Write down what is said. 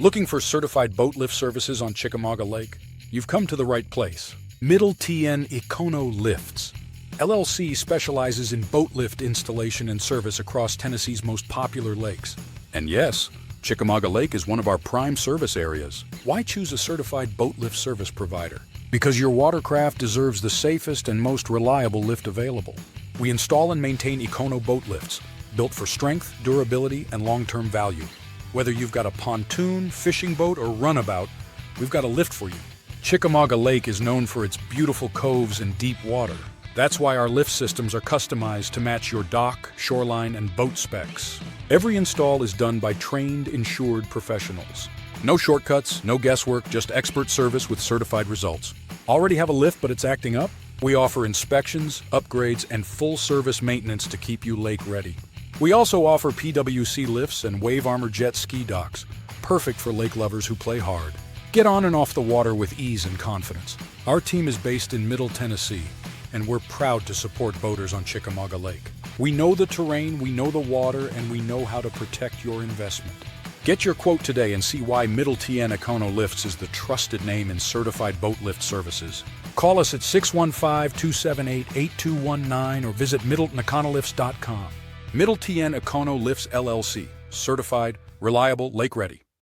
Looking for certified boat lift services on Chickamauga Lake? You've come to the right place. Middle TN Econo Lifts LLC specializes in boat lift installation and service across Tennessee's most popular lakes. And yes, Chickamauga Lake is one of our prime service areas. Why choose a certified boat lift service provider? Because your watercraft deserves the safest and most reliable lift available. We install and maintain Econo boat lifts, built for strength, durability, and long-term value. Whether you've got a pontoon, fishing boat, or runabout, we've got a lift for you. Chickamauga Lake is known for its beautiful coves and deep water. That's why our lift systems are customized to match your dock, shoreline, and boat specs. Every install is done by trained, insured professionals. No shortcuts, no guesswork, just expert service with certified results. Already have a lift but it's acting up? We offer inspections, upgrades, and full-service maintenance to keep you lake ready. We also offer PWC lifts and wave armor jet ski docks, perfect for lake lovers who play hard. Get on and off the water with ease and confidence. Our team is based in Middle Tennessee, and we're proud to support boaters on Chickamauga Lake. We know the terrain, we know the water, and we know how to protect your investment. Get your quote today and see why Middle TN Econo Lifts is the trusted name in certified boat lift services. Call us at 615-278-8219 or visit middletoneconolifts.com. Middle TN Econo Lifts LLC, certified, reliable, lake ready.